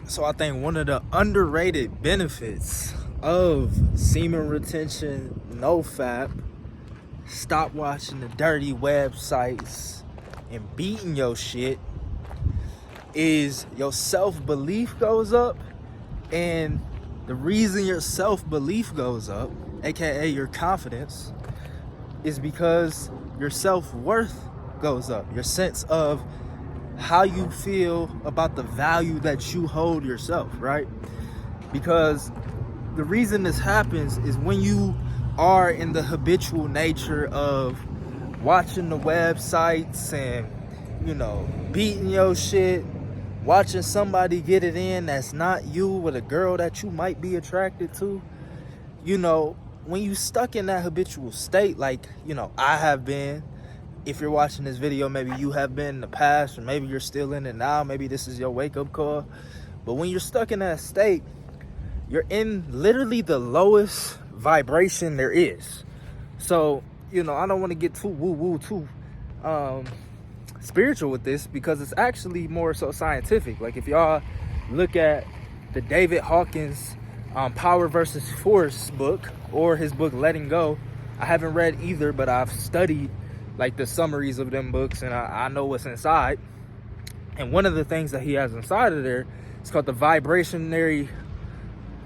So I think one of the underrated benefits of semen retention, NoFap, stop watching the dirty websites and beating your shit, is your self-belief goes up. And the reason your self-belief goes up, aka your confidence, is because your self-worth goes up. Your sense of how you feel about the value that you hold yourself, right? Because the reason this happens is when you are in the habitual nature of watching the websites and, beating your shit, watching somebody get it in that's not you with a girl that you might be attracted to, when you stuck in that habitual state, like, I have been. If you're watching this video, maybe you have been in the past, or maybe you're still in it now. Maybe this is your wake-up call. But when you're stuck in that state, you're in literally the lowest vibration there is. So, I don't want to get too woo-woo, too spiritual with this, because it's actually more so scientific. Like, if y'all look at the David Hawkins Power versus Force book, or his book Letting Go, I haven't read either, but I've studied like the summaries of them books, and I know what's inside. And one of the things that he has inside of there is called the vibrationary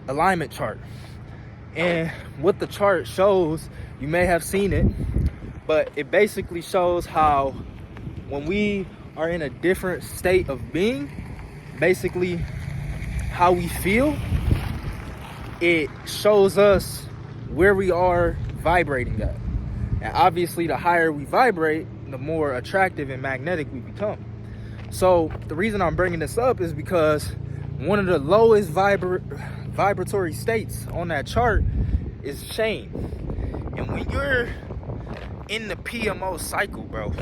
alignment chart. And what the chart shows, you may have seen it, but it basically shows how when we are in a different state of being, basically how we feel, it shows us where we are vibrating at. And obviously, the higher we vibrate, the more attractive and magnetic we become. So the reason I'm bringing this up is because one of the lowest vibratory states on that chart is shame. And when you're in the PMO cycle, bro,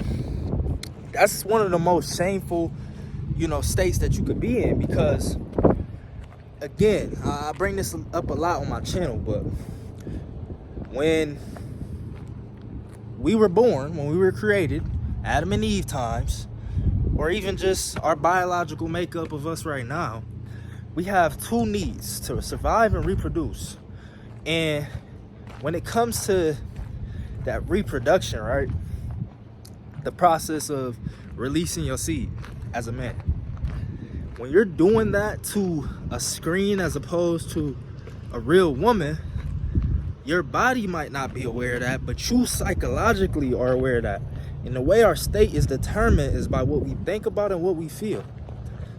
that's one of the most shameful, states that you could be in. Because, again, I bring this up a lot on my channel, but when we were born, when we were created, Adam and Eve times, or even just our biological makeup of us right now, we have two needs: to survive and reproduce. And when it comes to that reproduction, right, the process of releasing your seed as a man, when you're doing that to a screen as opposed to a real woman, your body might not be aware of that, but you psychologically are aware of that. And the way our state is determined is by what we think about and what we feel.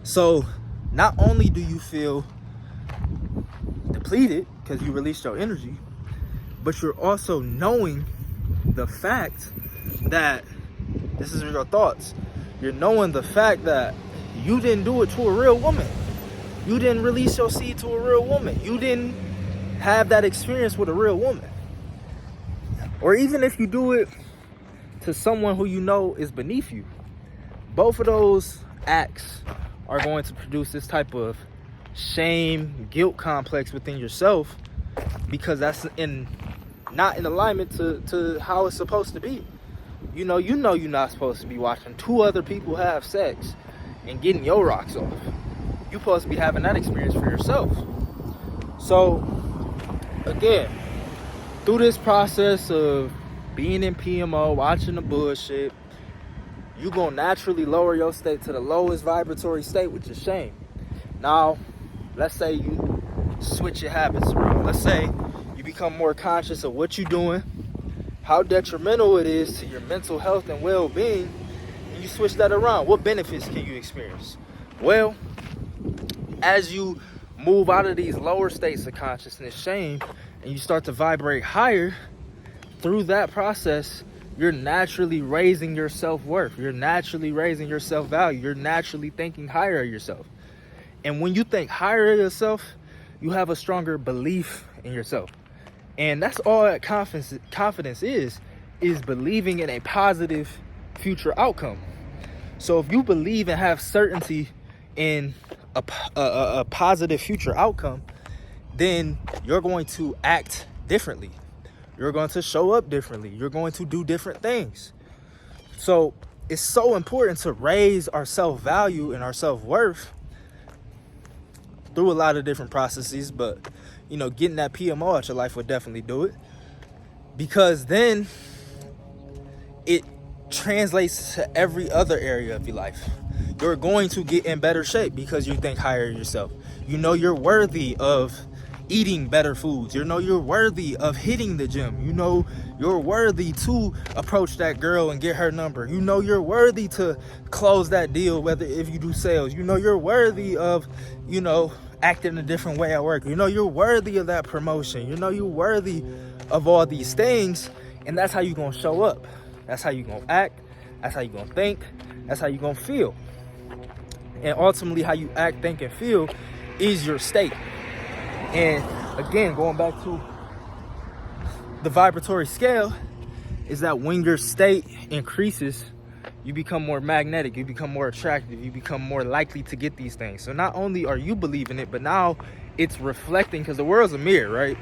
So not only do you feel depleted because you released your energy, but you're also knowing the fact that, this is your thoughts, you're knowing the fact that you didn't do it to a real woman. You didn't release your seed to a real woman. You didn't have that experience with a real woman. Or even if you do it to someone who you know is beneath you, both of those acts are going to produce this type of shame, guilt complex within yourself, because that's not in alignment to how it's supposed to be. You're not supposed to be watching two other people have sex and getting your rocks off. You're supposed to be having that experience for yourself. So again, through this process of being in PMO, watching the bullshit, you're going to naturally lower your state to the lowest vibratory state, which is shame. Now, let's say you switch your habits around. Let's say you become more conscious of what you're doing, how detrimental it is to your mental health and well-being, and you switch that around. What benefits can you experience? Well, as you move out of these lower states of consciousness, shame, and you start to vibrate higher, through that process, you're naturally raising your self-worth. You're naturally raising your self-value. You're naturally thinking higher of yourself. And when you think higher of yourself, you have a stronger belief in yourself. And that's all that confidence is believing in a positive future outcome. So if you believe and have certainty in a positive future outcome, then you're going to act differently. You're going to show up differently. You're going to do different things. So it's so important to raise our self-value and our self-worth through a lot of different processes, but you know, getting that PMO out your life would definitely do it, because then it translates to every other area of your life. You're going to get in better shape because you think higher of yourself. You know you're worthy of eating better foods. You know you're worthy of hitting the gym. You know you're worthy to approach that girl and get her number. You know you're worthy to close that deal, whether if you do sales. You know you're worthy of, you know, acting a different way at work. You know you're worthy of that promotion. You know you're worthy of all these things, and that's how you're gonna show up. That's how you're gonna act. That's how you're gonna think. That's how you're gonna feel. And ultimately, how you act, think, and feel is your state. And again, going back to the vibratory scale, is that when your state increases, you become more magnetic, you become more attractive, you become more likely to get these things. So not only are you believing it, but now it's reflecting, because the world's a mirror, right?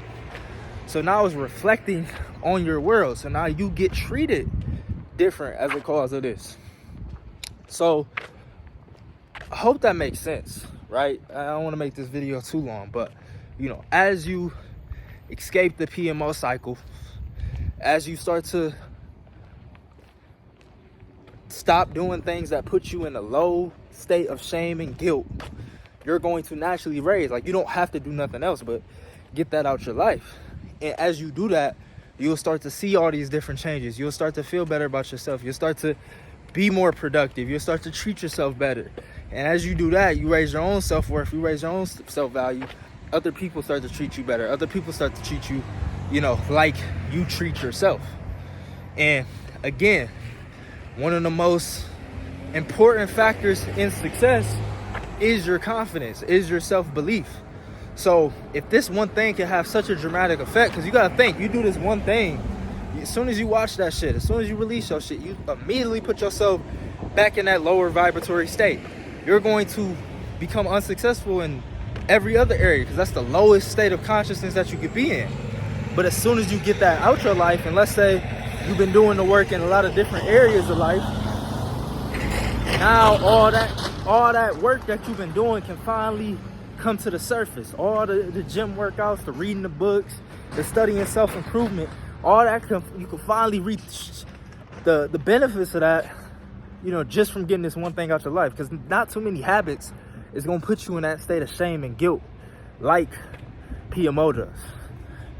So now it's reflecting on your world. So now you get treated different as a cause of this. So I hope that makes sense, right? I don't want to make this video too long, but you know, as you escape the PMO cycle, as you start to stop doing things that put you in a low state of shame and guilt, you're going to naturally raise. Like, you don't have to do nothing else but get that out your life. And as you do that, you'll start to see all these different changes. You'll start to feel better about yourself. You'll start to be more productive. You'll start to treat yourself better. And as you do that, you raise your own self-worth. You raise your own self-value. Other people start to treat you better. Other people start to treat you, you know, like you treat yourself. And again, one of the most important factors in success is your confidence, is your self-belief. So if this one thing can have such a dramatic effect, because you got to think, you do this one thing, as soon as you watch that shit, as soon as you release your shit, you immediately put yourself back in that lower vibratory state. You're going to become unsuccessful in every other area, because that's the lowest state of consciousness that you could be in. But as soon as you get that out your life, and let's say you've been doing the work in a lot of different areas of life, now all that work that you've been doing can finally come to the surface. All the gym workouts, the reading the books, the studying self-improvement, all that you can finally reach the benefits of that, you know, just from getting this one thing out your life. Because not too many habits is going to put you in that state of shame and guilt like PMO does.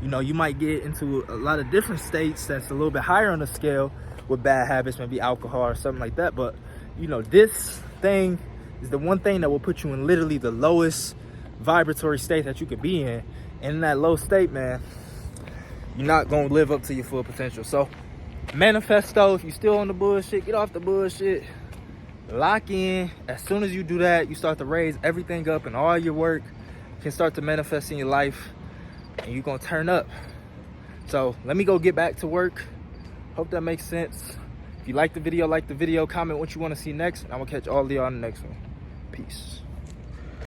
You know, you might get into a lot of different states that's a little bit higher on the scale with bad habits, maybe alcohol or something like that. But, you know, this thing is the one thing that will put you in literally the lowest vibratory state that you could be in. And in that low state, man, you're not going to live up to your full potential. So manifesto, if you're still on the bullshit, get off the bullshit. Lock in. As soon as you do that, you start to raise everything up, and all your work can start to manifest in your life, and you're gonna turn up. So let me go get back to work. Hope that makes sense. If you like the video, comment what you want to see next, and I'm gonna catch all of y'all on the next one. Peace.